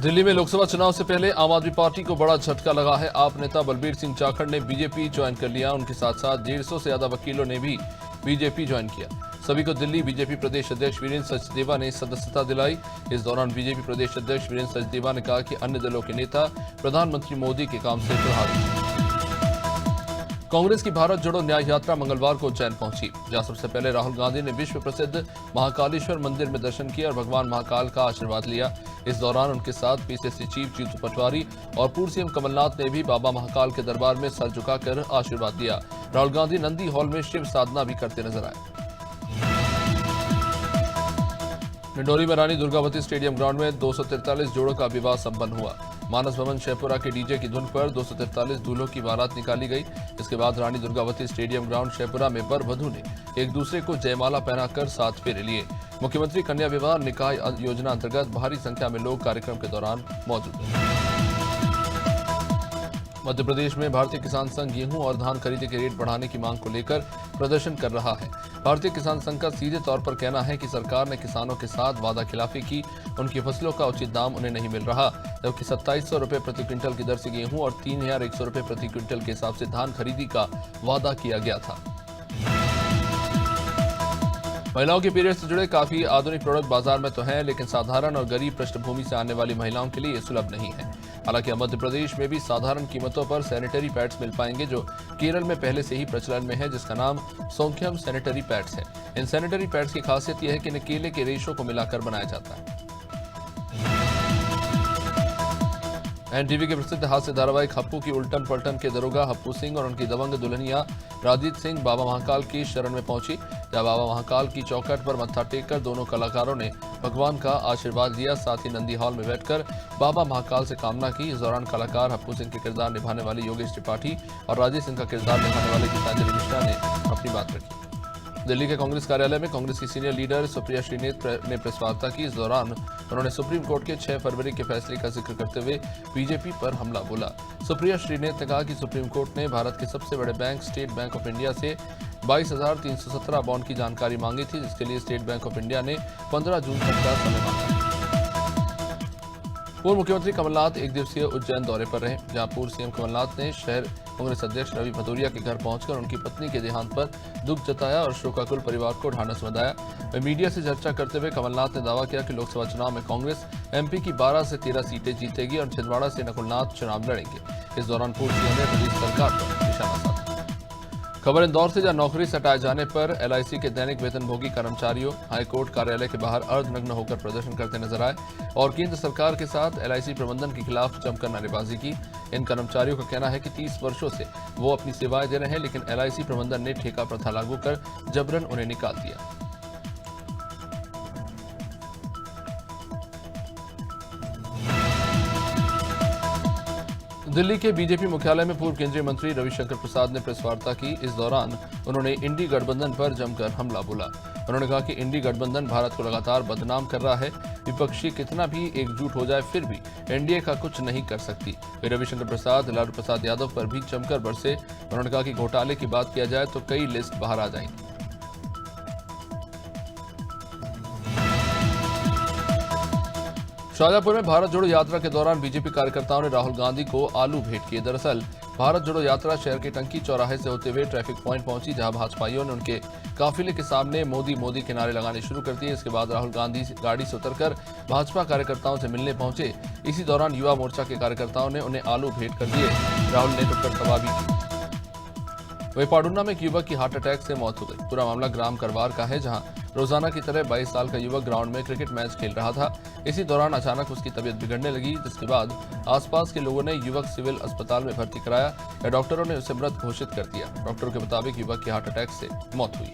दिल्ली में लोकसभा चुनाव से पहले आम आदमी पार्टी को बड़ा झटका लगा है। आप नेता बलबीर सिंह चाखड़ ने बीजेपी ज्वाइन कर लिया। उनके साथ साथ 150 से ज्यादा वकीलों ने भी बीजेपी ज्वाइन किया। सभी को दिल्ली बीजेपी प्रदेश अध्यक्ष वीरेंद्र सचदेवा ने सदस्यता दिलाई। इस दौरान बीजेपी प्रदेश अध्यक्ष वीरेंद्र सचदेवा ने कहा कि अन्य दलों के नेता प्रधानमंत्री मोदी के काम से प्रभावित। कांग्रेस की भारत जोड़ो न्याय यात्रा मंगलवार को उज्जैन पहुंची, जहां सबसे पहले राहुल गांधी ने विश्व प्रसिद्ध महाकालेश्वर मंदिर में दर्शन किया और भगवान महाकाल का आशीर्वाद लिया। इस दौरान उनके साथ पीसीसी चीफ जीतू पटवारी और पूर्व सीएम कमलनाथ ने भी बाबा महाकाल के दरबार में सर झुकाकर आशीर्वाद दिया। राहुल गांधी नंदी हॉल में शिव साधना भी करते नजर आए। डिंडोरी में रानी दुर्गावती स्टेडियम ग्राउंड में 243 जोड़ों का विवाह संपन्न हुआ। मानस भवन शेपुरा के डीजे की धुन पर 243 दूल्हों की बारात निकाली गई। इसके बाद रानी दुर्गावती स्टेडियम ग्राउंड शेपुरा में वर वधू ने एक दूसरे को जयमाला पहनाकर 7 फेरे लिए। मुख्यमंत्री कन्या विवाह निकाय योजना अंतर्गत भारी संख्या में लोग कार्यक्रम के दौरान मौजूद रहे। मध्य प्रदेश में भारतीय किसान संघ गेहूं और धान खरीदी के रेट बढ़ाने की मांग को लेकर प्रदर्शन कर रहा है। भारतीय किसान संघ का सीधे तौर पर कहना है कि सरकार ने किसानों के साथ वादा खिलाफी की, उनकी फसलों का उचित दाम उन्हें नहीं मिल रहा, जबकि 2700 रुपये प्रति क्विंटल की दर से गेहूं और 3100 रुपये प्रति क्विंटल के हिसाब से धान खरीदी का वादा किया गया था। महिलाओं के पीरियड से जुड़े काफी आधुनिक प्रोडक्ट बाजार में तो हैं, लेकिन साधारण और गरीब पृष्ठभूमि से आने वाली महिलाओं के लिए ये सुलभ नहीं है। हालांकि मध्य प्रदेश में भी साधारण कीमतों पर सैनिटरी पैड्स मिल पाएंगे, जो केरल में पहले से ही प्रचलन में है, जिसका नाम सौख्यम सैनिटरी पैड्स है। इन सैनिटरी पैड्स की खासियत यह है कि इन्हें केले के रेशों को मिलाकर बनाया जाता है। एनटीवी के प्रसिद्ध हास्य धारावाहिक हप्पू की उल्टन पलटन के दरोगा हप्पू सिंह और उनकी दबंग दुल्हनिया राजीत सिंह बाबा महाकाल की शरण में पहुंची। जब बाबा महाकाल की चौखट पर मत्था टेककर दोनों कलाकारों ने भगवान का आशीर्वाद लिया, साथ ही नंदी हॉल में बैठकर बाबा महाकाल से कामना की। इस दौरान कलाकार हप्पू सिंह के किरदार निभाने वाले योगेश त्रिपाठी और राजीत सिंह का किरदार निभाने वाले गीतांजलि मिश्रा ने अपनी बात रखी। दिल्ली के कांग्रेस कार्यालय में कांग्रेस की सीनियर लीडर सुप्रिया श्रीनेत ने प्रेस वार्ता की। इस दौरान उन्होंने सुप्रीम कोर्ट के 6 फरवरी के फैसले का जिक्र करते हुए बीजेपी पर हमला बोला। सुप्रिया श्रीनेत ने कहा कि सुप्रीम कोर्ट ने भारत के सबसे बड़े bank state bank of India से 22,317 बॉन्ड की जानकारी मांगी थी, जिसके लिए स्टेट बैंक ऑफ इंडिया ने 15 जून तक का समय मांगा। पूर्व मुख्यमंत्री कमलनाथ एक दिवसीय उज्जैन दौरे पर रहे, जहां पूर्व सीएम कमलनाथ ने शहर कांग्रेस अध्यक्ष रवि भदौरिया के घर पहुंचकर उनकी पत्नी के देहांत पर दुख जताया और शोकाकुल परिवार को ढांढस बंधाया। मीडिया से चर्चा करते हुए कमलनाथ ने दावा किया कि लोकसभा चुनाव में कांग्रेस एमपी की 12 से 13 सीटें जीतेगी और छिंदवाड़ा से नकुलनाथ चुनाव लड़ेंगे। इस दौरान पूर्व सीएम ने प्रदेश सरकार पर निशाना साधा। खबर इंदौर से, जहां नौकरी से हटाए जाने पर एलआईसी के दैनिक वेतनभोगी कर्मचारियों हाईकोर्ट कार्यालय के बाहर अर्धनग्न होकर प्रदर्शन करते नजर आए और केंद्र सरकार के साथ एलआईसी प्रबंधन के खिलाफ जमकर नारेबाजी की। इन कर्मचारियों का कहना है कि 30 वर्षों से वो अपनी सेवाएं दे रहे हैं, लेकिन एलआईसी प्रबंधन ने ठेका प्रथा लागू कर जबरन उन्हें निकाल दिया। दिल्ली के बीजेपी मुख्यालय में पूर्व केंद्रीय मंत्री रविशंकर प्रसाद ने प्रेस वार्ता की। इस दौरान उन्होंने इंडी गठबंधन पर जमकर हमला बोला। उन्होंने कहा कि इंडी गठबंधन भारत को लगातार बदनाम कर रहा है। विपक्षी कितना भी एकजुट हो जाए, फिर भी एनडीए का कुछ नहीं कर सकती। रविशंकर प्रसाद लालू प्रसाद यादव पर भी जमकर बरसे। उन्होंने कहा कि घोटाले की बात किया जाए तो कई लिस्ट बाहर आ जाएंगी। शाजापुर में भारत जोड़ो यात्रा के दौरान बीजेपी कार्यकर्ताओं ने राहुल गांधी को आलू भेंट किए। दरअसल भारत जोड़ो यात्रा शहर के टंकी चौराहे से होते हुए ट्रैफिक पॉइंट पहुंची, जहां भाजपाइयों ने उनके काफिले के सामने मोदी मोदी के नारे लगाने शुरू कर दिए। इसके बाद राहुल गांधी गाड़ी से उतरकर भाजपा कार्यकर्ताओं से मिलने पहुंचे। इसी दौरान युवा मोर्चा के कार्यकर्ताओं ने उन्हें आलू भेंट कर दिए। राहुल ने टुक्कर सभा भी की। वही पाडुना में एक युवक की हार्ट अटैक से मौत हो गई। पूरा मामला ग्राम करवार का है, जहां रोजाना की तरह 22 साल का युवक ग्राउंड में क्रिकेट मैच खेल रहा था। इसी दौरान अचानक उसकी तबीयत बिगड़ने लगी, जिसके बाद आसपास के लोगों ने युवक सिविल अस्पताल में भर्ती कराया या डॉक्टरों ने उसे मृत घोषित कर दिया। डॉक्टरों के मुताबिक युवक की हार्ट अटैक से मौत हुई।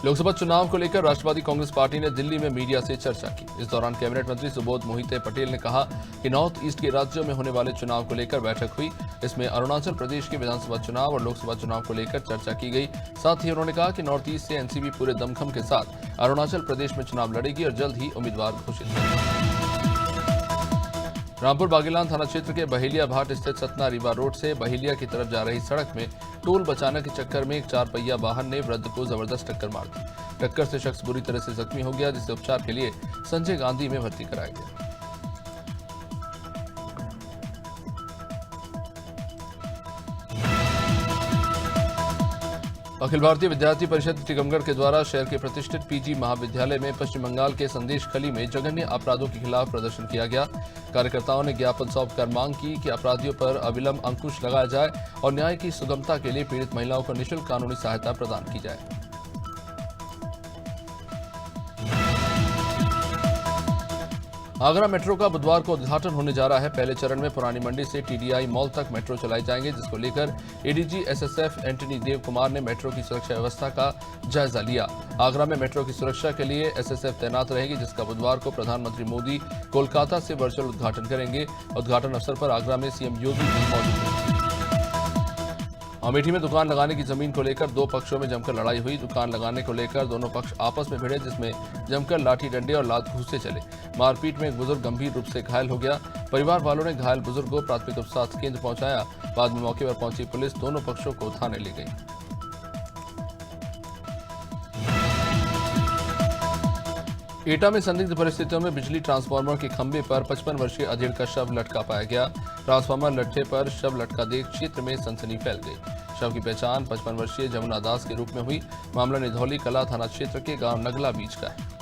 लोकसभा चुनाव को लेकर राष्ट्रवादी कांग्रेस पार्टी ने दिल्ली में मीडिया से चर्चा की। इस दौरान कैबिनेट मंत्री सुबोध मोहिते पटेल ने कहा कि नॉर्थ ईस्ट के राज्यों में होने वाले चुनाव को लेकर बैठक हुई। इसमें अरुणाचल प्रदेश के विधानसभा चुनाव और लोकसभा चुनाव को लेकर चर्चा की गई। साथ ही उन्होंने कहा कि नॉर्थ ईस्ट से एनसीपी पूरे दमखम के साथ अरुणाचल प्रदेश में चुनाव लड़ेगी और जल्द ही उम्मीदवार घोषित करेगी। रामपुर बागेलान थाना क्षेत्र के बहेलिया भाट स्थित सतना रीवा रोड से बहेलिया की तरफ जा रही सड़क में टोल बचाने के चक्कर में एक 4 पहिया वाहन ने वृद्ध को जबरदस्त टक्कर मार दी। टक्कर से शख्स बुरी तरह से जख्मी हो गया, जिसे उपचार के लिए संजय गांधी में भर्ती कराया गया। अखिल भारतीय विद्यार्थी परिषद टीकमगढ़ के द्वारा शहर के प्रतिष्ठित पीजी महाविद्यालय में पश्चिम बंगाल के संदेश खली में जघन्य अपराधों के खिलाफ प्रदर्शन किया गया। कार्यकर्ताओं ने ज्ञापन सौंपकर मांग की कि अपराधियों पर अविलंब अंकुश लगाया जाए और न्याय की सुगमता के लिए पीड़ित महिलाओं को निःशुल्क कानूनी सहायता प्रदान की जाए। आगरा मेट्रो का बुधवार को उद्घाटन होने जा रहा है। पहले चरण में पुरानी मंडी से टीडीआई मॉल तक मेट्रो चलाई जाएंगे, जिसको लेकर ADG SSF Antony Dev Kumar ने मेट्रो की सुरक्षा व्यवस्था का जायजा लिया। आगरा में मेट्रो की सुरक्षा के लिए एसएसएफ तैनात रहेगी, जिसका बुधवार को प्रधानमंत्री मोदी कोलकाता से वर्चुअल उद्घाटन करेंगे। उद्घाटन अवसर पर आगरा में सीएम योगी भी मौजूद हैं। अमेठी में दुकान लगाने की जमीन को लेकर दो पक्षों में जमकर लड़ाई हुई। दुकान लगाने को लेकर दोनों पक्ष आपस में भिड़े, जिसमें जमकर लाठी डंडे और लात घूंसे चले। मारपीट में एक बुजुर्ग गंभीर रूप से घायल हो गया। परिवार वालों ने घायल बुजुर्ग को प्राथमिक उपचार केंद्र पहुंचाया। बाद में मौके पर पहुंची पुलिस दोनों पक्षों को थाने ले गई। एटा में संदिग्ध परिस्थितियों में बिजली ट्रांसफार्मर के खंभे पर 55 वर्षीय अधेड़ का शव लटका पाया गया। ट्रांसफार्मर लट्ठे पर शव लटका देख क्षेत्र में सनसनी फैल गई। शव की पहचान 55 वर्षीय जमुना दास के रूप में हुई। मामला निधौली कला थाना क्षेत्र के गांव नगला बीच का है।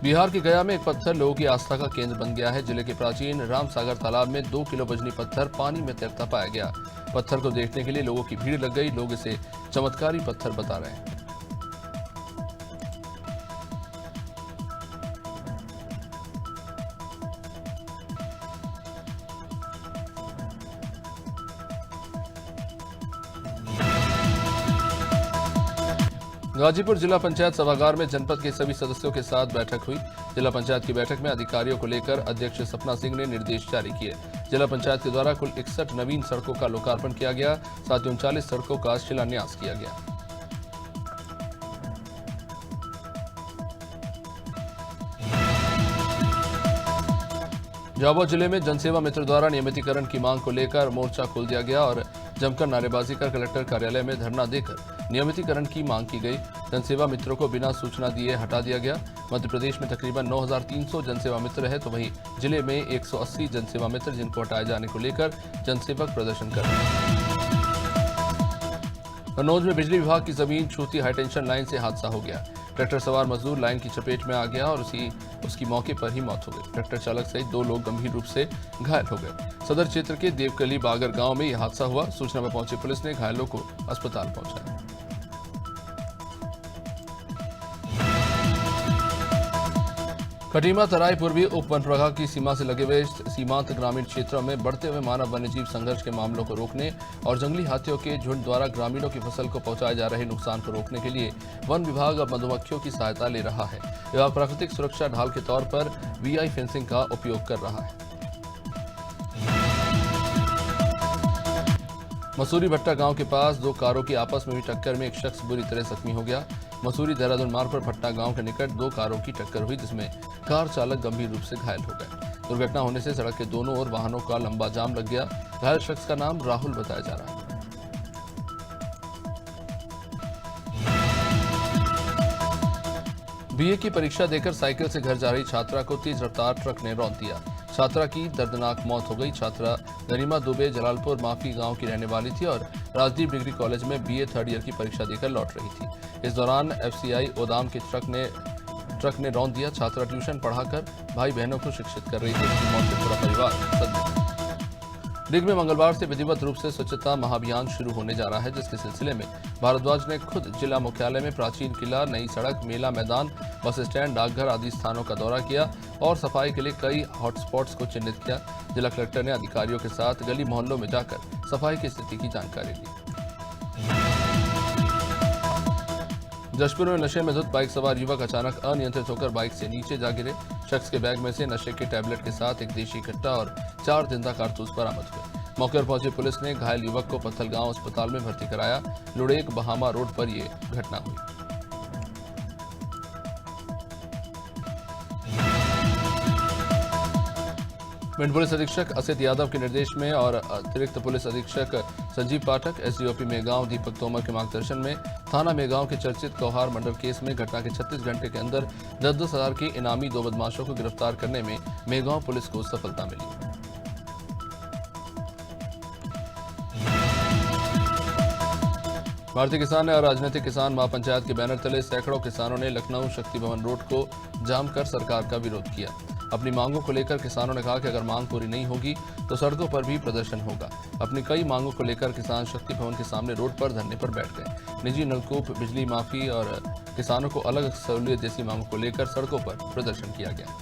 बिहार के गया में एक पत्थर लोगों की आस्था का केंद्र बन गया है। जिले के प्राचीन रामसागर तालाब में 2 किलो वजनी पत्थर पानी में तैरता पाया गया। पत्थर को देखने के लिए लोगों की भीड़ लग गई। लोग इसे चमत्कारी पत्थर बता रहे हैं। गाजीपुर जिला पंचायत सभागार में जनपद के सभी सदस्यों के साथ बैठक हुई। जिला पंचायत की बैठक में अधिकारियों को लेकर अध्यक्ष सपना सिंह ने निर्देश जारी किए। जिला पंचायत के द्वारा कुल 61 नवीन सड़कों का लोकार्पण किया गया। साथ ही 39 सड़कों का शिलान्यास किया गया। झाबुआ जिले में जनसेवा मित्र द्वारा नियमितीकरण की मांग को लेकर मोर्चा खोल दिया गया और जमकर नारेबाजी कर कलेक्टर कार्यालय में धरना देकर नियमितीकरण की मांग की गई। जनसेवा मित्रों को बिना सूचना दिए हटा दिया गया। मध्य प्रदेश में तकरीबन 9,300 जनसेवा मित्र है, तो वहीं जिले में 180 जनसेवा मित्र जिनको हटाए जाने को लेकर जनसेवक प्रदर्शन कर रहे हैं। कन्नौज में बिजली विभाग की जमीन छूती हाईटेंशन लाइन से हादसा हो गया। ट्रैक्टर सवार मजदूर लाइन की चपेट में आ गया और उसकी मौके पर ही मौत हो गई। ट्रैक्टर चालक सहित 2 लोग गंभीर रूप से घायल हो गए। सदर क्षेत्र के देवकली बागर गांव में यह हादसा हुआ। सूचना पर पहुंची पुलिस ने घायलों को अस्पताल पहुंचाया। खटीमा तराई पूर्वी उप वन प्रभाग की सीमा से लगे हुए सीमांत ग्रामीण क्षेत्रों में बढ़ते हुए मानव वन्यजीव संघर्ष के मामलों को रोकने और जंगली हाथियों के झुंड द्वारा ग्रामीणों की फसल को पहुंचाए जा रहे नुकसान को रोकने के लिए वन विभाग अब मधुमक्खियों की सहायता ले रहा है। विभाग प्राकृतिक सुरक्षा ढाल के तौर पर वीआई फेंसिंग का उपयोग कर रहा है। मसूरी भट्टा गांव के पास 2 कारों की आपस में हुई टक्कर में एक शख्स बुरी तरह जख्मी हो गया। मसूरी देहरादून मार्ग पर भट्टा गांव के निकट 2 कारों की टक्कर हुई, जिसमें कार चालक गंभीर रूप से घायल हो गए। दुर्घटना होने से सड़क के दोनों ओर वाहनों का लंबा जाम लग गया। घायल शख्स का नाम राहुल बताया जा रहा है। बीए की परीक्षा देकर साइकिल से घर जा रही छात्रा को तेज रफ्तार ट्रक ने रौंद दिया। छात्रा की दर्दनाक मौत हो गई। छात्रा गरिमा दुबे जलालपुर माफी गांव की रहने वाली थी और राजदीप डिग्री कॉलेज में बीए 3rd ईयर की परीक्षा देकर लौट रही थी। इस दौरान एफसीआई ओदाम के ट्रक ने रौंद दिया। छात्रा ट्यूशन पढ़ाकर भाई बहनों को शिक्षित कर रही थी। इसकी मौत से पूरा परिवार सदमे। दिग में मंगलवार से विधिवत रूप से स्वच्छता महाअभियान शुरू होने जा रहा है, जिसके सिलसिले में भारद्वाज ने खुद जिला मुख्यालय में प्राचीन किला, नई सड़क, मेला मैदान, बस स्टैंड, डाकघर आदि स्थानों का दौरा किया और सफाई के लिए कई हॉटस्पॉट्स को चिन्हित किया। जिला कलेक्टर ने अधिकारियों के साथ गली मोहल्लों में जाकर सफाई की स्थिति की जानकारी ली। जशपुर में नशे में धुत बाइक सवार युवक अचानक अनियंत्रित होकर बाइक से नीचे जा गिरे। शख्स के बैग में से नशे के टैबलेट के साथ एक देशी कट्टा और 4 जिंदा कारतूस बरामद हुए। मौके पर पहुंची पुलिस ने घायल युवक को पत्थलगांव अस्पताल में भर्ती कराया। लुड़ेक बहामा रोड पर यह घटना हुई। भिंड पुलिस अधीक्षक असित यादव के निर्देश में और अतिरिक्त पुलिस अधीक्षक संजीव पाठक, एसडीओपी मेगांव दीपक तोमर के मार्गदर्शन में थाना मेगांव के चर्चित कौहार मंडल केस में घटना के 36 घंटे के अंदर 10-10 हजार के इनामी 2 बदमाशों को गिरफ्तार करने में मेगांव पुलिस को सफलता मिली। भारतीय किसान और राजनीतिक किसान महापंचायत के बैनर तले सैकड़ों किसानों ने लखनऊ शक्ति भवन रोड को जाम कर सरकार का विरोध किया। अपनी मांगों को लेकर किसानों ने कहा कि अगर मांग पूरी नहीं होगी तो सड़कों पर भी प्रदर्शन होगा। अपनी कई मांगों को लेकर किसान शक्ति भवन के सामने रोड पर धरने पर बैठ गए। निजी नलकूप, बिजली माफी और किसानों को अलग सहूलियत जैसी मांगों को लेकर सड़कों पर प्रदर्शन किया गया।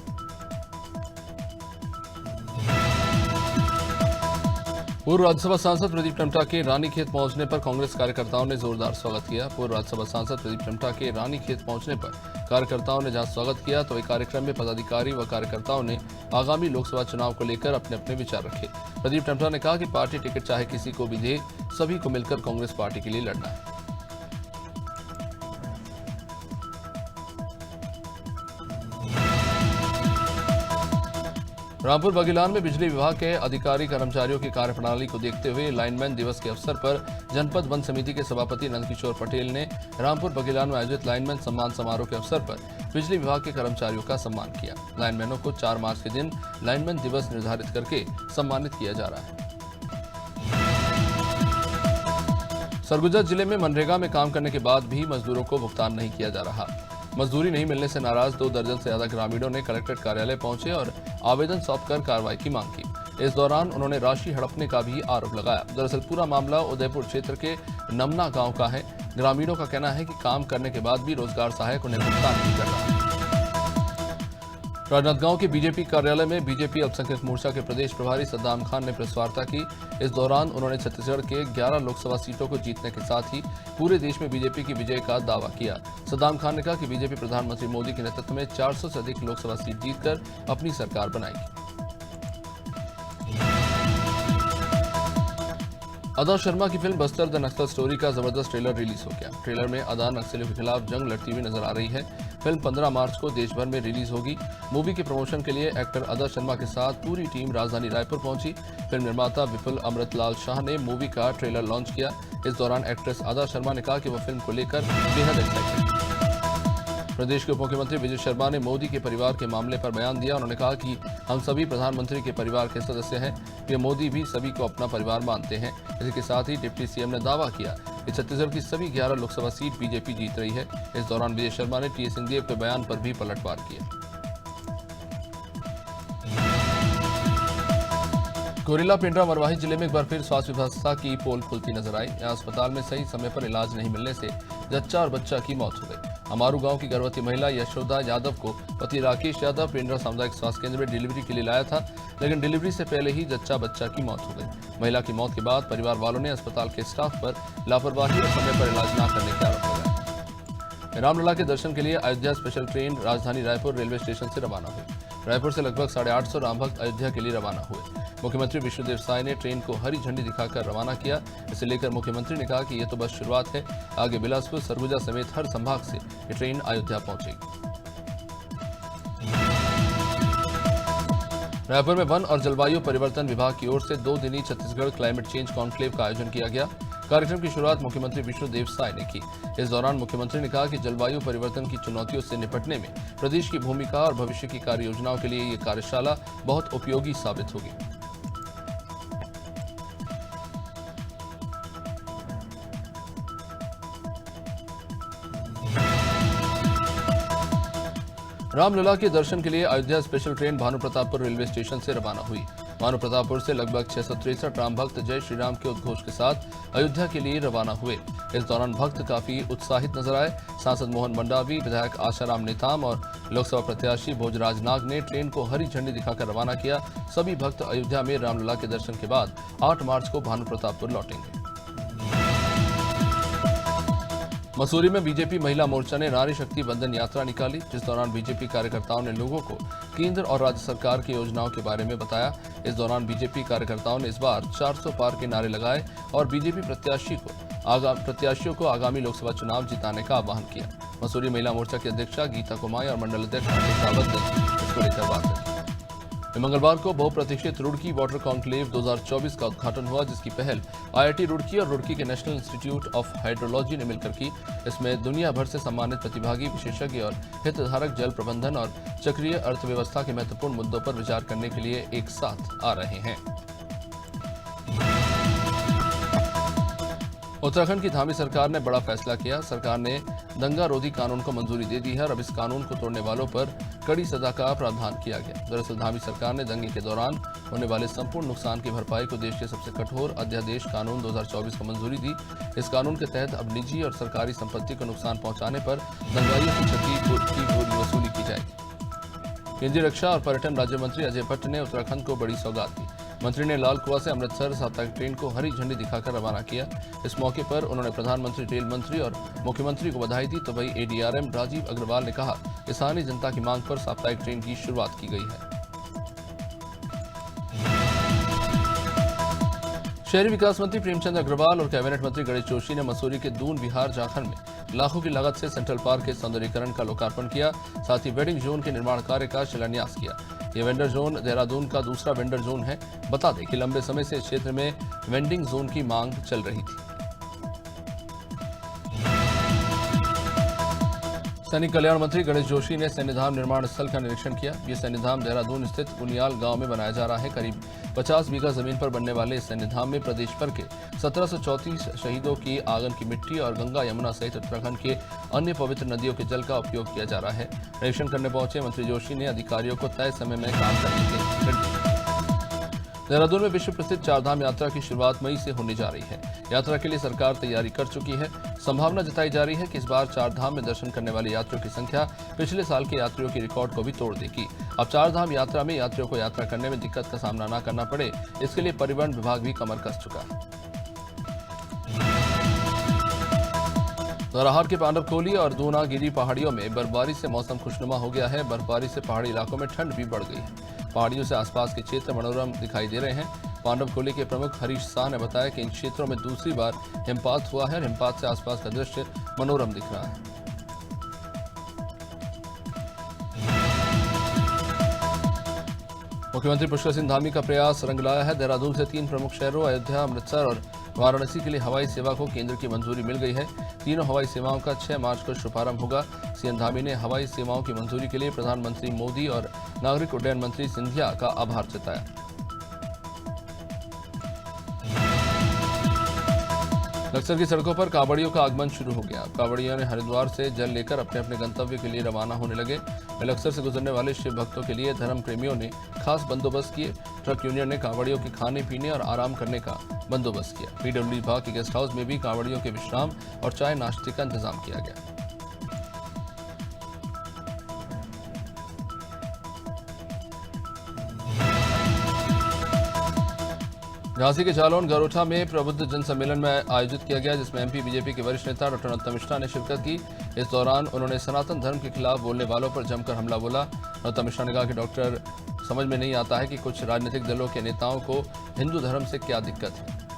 पूर्व राज्यसभा सांसद प्रदीप टमटा के रानीखेत पहुंचने पर कांग्रेस कार्यकर्ताओं ने जोरदार स्वागत किया। पूर्व राज्यसभा सांसद प्रदीप टमटा के रानीखेत पहुंचने पर कार्यकर्ताओं ने जहां स्वागत किया तो वही कार्यक्रम में पदाधिकारी व कार्यकर्ताओं ने आगामी लोकसभा चुनाव को लेकर अपने अपने विचार रखे। प्रदीप टमटा ने कहा कि पार्टी टिकट चाहे किसी को भी दे, सभी को मिलकर कांग्रेस पार्टी के लिए लड़ना है। रामपुर बघेलान में बिजली विभाग के अधिकारी कर्मचारियों की कार्यप्रणाली को देखते हुए लाइनमैन दिवस के अवसर पर जनपद वन समिति के सभापति नंदकिशोर पटेल ने रामपुर बघेलान में आयोजित लाइनमैन सम्मान समारोह के अवसर पर बिजली विभाग के कर्मचारियों का सम्मान किया। लाइनमैनों को 4 मार्च के दिन लाइनमैन दिवस निर्धारित करके सम्मानित किया जा रहा है। सरगुजा जिले में मनरेगा में काम करने के बाद भी मजदूरों को भुगतान नहीं किया जा रहा। मजदूरी नहीं मिलने से नाराज 2 दर्जन से ज्यादा ग्रामीणों ने कलेक्ट्रेट कार्यालय पहुंचे और आवेदन सौंपकर कार्रवाई की मांग की। इस दौरान उन्होंने राशि हड़पने का भी आरोप लगाया। दरअसल पूरा मामला उदयपुर क्षेत्र के नमना गांव का है। ग्रामीणों का कहना है कि काम करने के बाद भी रोजगार सहायक उन्हें भुगतान नहीं कर रहा। राजनांदगांव के बीजेपी कार्यालय में बीजेपी अल्पसंख्यक मोर्चा के प्रदेश प्रभारी सद्दाम खान ने प्रेस वार्ता की। इस दौरान उन्होंने छत्तीसगढ़ के 11 लोकसभा सीटों को जीतने के साथ ही पूरे देश में बीजेपी की विजय का दावा किया। सद्दाम खान ने कहा कि बीजेपी प्रधानमंत्री मोदी के नेतृत्व में 400 से अधिक लोकसभा सीट जीतकर अपनी सरकार बनाएगी। अदा शर्मा की film Bastar the Naxal story का जबरदस्त ट्रेलर रिलीज हो गया। ट्रेलर में अदा नक्सलियों के खिलाफ जंग लड़ती हुई नजर आ रही है। फिल्म 15 मार्च को देश भर में रिलीज होगी। मूवी के प्रमोशन के लिए एक्टर अदा शर्मा के साथ पूरी टीम राजधानी रायपुर पहुंची। फिल्म निर्माता विपुल अमृतलाल शाह ने मूवी का ट्रेलर लॉन्च किया। इस दौरान एक्ट्रेस अदा शर्मा ने कहा कि वह फिल्म को लेकर बेहद एक्साइटेड है। प्रदेश के उप मुख्यमंत्री विजय शर्मा ने मोदी के परिवार के मामले पर बयान दिया। उन्होंने कहा कि हम सभी प्रधानमंत्री के परिवार के सदस्य हैं। कि मोदी भी सभी को अपना परिवार मानते हैं। इसी के साथ ही डिप्टी सीएम ने दावा किया कि छत्तीसगढ़ की सभी 11 लोकसभा सीट बीजेपी जीत रही है। इस दौरान विजय शर्मा ने टीएस सिंहदेव के बयान पर भी पलटवार किया। कोरेला पेंड्रा मरवाही जिले में एक बार फिर स्वास्थ्य व्यवस्था की पोल खुलती नजर आई। यहां अस्पताल में सही समय पर इलाज नहीं मिलने से जच्चा और बच्चा की मौत हो गई। अमारू गांव की गर्भवती महिला यशोदा यादव को पति राकेश यादव पेंड्रा सामुदायिक स्वास्थ्य केंद्र में डिलीवरी के लिए लाया था, लेकिन डिलीवरी से पहले ही जच्चा बच्चा की मौत हो गई। महिला की मौत के बाद परिवार वालों ने अस्पताल के स्टाफ पर लापरवाही और समय पर इलाज न करने के आरोप लगाए। रामलला के दर्शन के लिए अयोध्या स्पेशल ट्रेन राजधानी रायपुर रेलवे स्टेशन से रवाना हुई। रायपुर से लगभग 850 रामभक्त अयोध्या के लिए रवाना हुए। मुख्यमंत्री विष्णुदेव साय ने ट्रेन को हरी झंडी दिखाकर रवाना किया। इसे लेकर मुख्यमंत्री ने कहा कि यह तो बस शुरुआत है, आगे बिलासपुर, सरगुजा समेत हर संभाग से ये ट्रेन अयोध्या पहुंचेगी। रायपुर में वन और जलवायु परिवर्तन विभाग की ओर से 2 दिनी छत्तीसगढ़ क्लाइमेट चेंज कॉन्क्लेव का आयोजन किया गया। कार्यक्रम की शुरुआत मुख्यमंत्री विष्णुदेव साय ने की। इस दौरान मुख्यमंत्री ने कहा कि जलवायु परिवर्तन की चुनौतियों से निपटने में प्रदेश की भूमिका और भविष्य की कार्य योजनाओं के लिए ये कार्यशाला बहुत उपयोगी साबित होगी। रामलला के दर्शन के लिए Ayodhya special train Bhanupratappur railway station से रवाना हुई। भानुप्रतापपुर से लगभग 663 राम भक्त जय श्री राम के उद्घोष के साथ अयोध्या के लिए रवाना हुए। इस दौरान भक्त काफी उत्साहित नजर आए। सांसद मोहन मंडावी, विधायक आशाराम नेताम और लोकसभा प्रत्याशी भोजराज नाग ने ट्रेन को हरी झंडी दिखाकर रवाना किया। सभी भक्त अयोध्या में रामलला के दर्शन के बाद 8 मार्च को भानुप्रतापपुर लौटेंगे। मसूरी में बीजेपी महिला मोर्चा ने नारी शक्ति बंधन यात्रा निकाली, जिस दौरान बीजेपी कार्यकर्ताओं ने लोगों को केंद्र और राज्य सरकार की योजनाओं के बारे में बताया। इस दौरान बीजेपी कार्यकर्ताओं ने इस बार 400 पार के नारे लगाए और बीजेपी प्रत्याशियों को आगामी लोकसभा चुनाव जिताने का आह्वान किया। मसूरी महिला मोर्चा की अध्यक्षा गीता कुमाई और मंडल अध्यक्ष आशीष रावत ने इसको लेकर बात रखी। मंगलवार को बहुप्रतीक्षित रुड़की वाटर कॉन्क्लेव 2024 का उद्घाटन हुआ, जिसकी पहल आईआईटी रुड़की और रुड़की के नेशनल इंस्टीट्यूट ऑफ हाइड्रोलॉजी ने मिलकर की। इसमें दुनिया भर से सम्मानित प्रतिभागी, विशेषज्ञ और हितधारक जल प्रबंधन और चक्रीय अर्थव्यवस्था के महत्वपूर्ण मुद्दों पर विचार करने के लिए एक साथ आ रहे हैं। उत्तराखंड की धामी सरकार ने बड़ा फैसला किया। सरकार ने दंगा रोधी कानून को मंजूरी दे दी है और अब इस कानून को तोड़ने वालों पर कड़ी सजा का प्रावधान किया गया। दरअसल धामी सरकार ने दंगे के दौरान होने वाले संपूर्ण नुकसान की भरपाई को देश के सबसे कठोर अध्यादेश कानून 2024 को मंजूरी दी। इस कानून के तहत अब निजी और सरकारी संपत्ति को नुकसान पहुंचाने पर दंगाइयों की क्षति की पूरी वसूली की जाएगी। केंद्रीय रक्षा और पर्यटन राज्य मंत्री अजय भट्ट ने उत्तराखंड को बड़ी सौगात दी। मंत्री ने लाल कुआं से अमृतसर साप्ताहिक ट्रेन को हरी झंडी दिखाकर रवाना किया। इस मौके पर उन्होंने प्रधानमंत्री, रेल मंत्री और मुख्यमंत्री को बधाई दी। तो वहीं एडीआरएम राजीव अग्रवाल ने कहा कि स्थानीय जनता की मांग पर साप्ताहिक ट्रेन की शुरुआत की गई है। शहरी विकास मंत्री प्रेमचंद अग्रवाल और कैबिनेट मंत्री गणेश जोशी ने मसूरी के दून विहार जाखड़ में लाखों की लागत से सेंट्रल पार्क के सौंदर्यीकरण का लोकार्पण किया। साथ ही वेडिंग जोन के निर्माण कार्य का शिलान्यास किया। यह वेंडर जोन देहरादून का दूसरा वेंडर जोन है। बता दें कि लंबे समय से इस क्षेत्र में वेंडिंग जोन की मांग चल रही थी। सैनिक कल्याण मंत्री गणेश जोशी ने सैन्यधाम निर्माण स्थल का निरीक्षण किया। ये सैन्यधाम देहरादून स्थित उनियाल गांव में बनाया जा रहा है। करीब 50 बीघा जमीन पर बनने वाले इस सैन्यधाम में प्रदेश भर के 1734 शहीदों की आंगन की मिट्टी और गंगा, यमुना सहित उत्तराखंड के अन्य पवित्र नदियों के जल का उपयोग किया जा रहा है। निरीक्षण करने पहुंचे मंत्री जोशी ने अधिकारियों को तय समय में काम करने के निर्देश दिए। देहरादून में विश्व प्रसिद्ध चारधाम यात्रा की शुरुआत मई से होने जा रही है। यात्रा के लिए सरकार तैयारी कर चुकी है। संभावना जताई जा रही है कि इस बार चारधाम में दर्शन करने वाले यात्रियों की संख्या पिछले साल के यात्रियों के रिकॉर्ड को भी तोड़ देगी। अब चारधाम यात्रा में यात्रियों को यात्रा करने में दिक्कत का सामना न करना पड़े, इसके लिए परिवहन विभाग भी कमर कस चुका है। धौराहार के पांडवकोली और दूनागिरी पहाड़ियों में बर्फबारी से मौसम खुशनुमा हो गया है। बर्फबारी से पहाड़ी इलाकों में ठंड भी बढ़ गई है। पहाड़ियों से आसपास के क्षेत्र मनोरम दिखाई दे रहे हैं। पांडवकोली के प्रमुख हरीश शाह ने बताया कि इन क्षेत्रों में दूसरी बार हिमपात हुआ है और हिमपात से आसपास का दृश्य मनोरम दिख रहा है। मुख्यमंत्री पुष्कर सिंह धामी का प्रयास रंग लाया है। देहरादून से 3 प्रमुख शहरों अयोध्या, अमृतसर और वाराणसी के लिए हवाई सेवा को केंद्र की मंजूरी मिल गई है। तीनों हवाई सेवाओं का 6 मार्च को शुभारंभ होगा। सीएम धामी ने हवाई सेवाओं की मंजूरी के लिए प्रधानमंत्री मोदी और नागरिक उड्डयन मंत्री सिंधिया का आभार जताया। लक्सर की सड़कों पर कांवड़ियों का आगमन शुरू हो गया। कांवड़ियों ने हरिद्वार से जल लेकर अपने अपने गंतव्य के लिए रवाना होने लगे। लक्सर से गुजरने वाले शिव भक्तों के लिए धर्म प्रेमियों ने खास बंदोबस्त किए। ट्रक यूनियन ने कांवड़ियों के खाने पीने और आराम करने का बंदोबस्त किया। पीडब्ल्यूडी विभाग के गेस्ट हाउस में भी कांवड़ियों के विश्राम और चाय नाश्ते का इंतजाम किया गया। झांसी के जालौन गरोठा में प्रबुद्ध जन सम्मेलन में आयोजित किया गया, जिसमें एमपी बीजेपी के वरिष्ठ नेता डॉक्टर नरोत्तम मिश्रा ने शिरकत की। इस दौरान उन्होंने सनातन धर्म के खिलाफ बोलने वालों पर जमकर हमला बोला। नरोत्तम मिश्रा ने कहा कि डॉक्टर समझ में नहीं आता है कि कुछ राजनीतिक दलों के नेताओं को हिंदू धर्म से क्या दिक्कत है।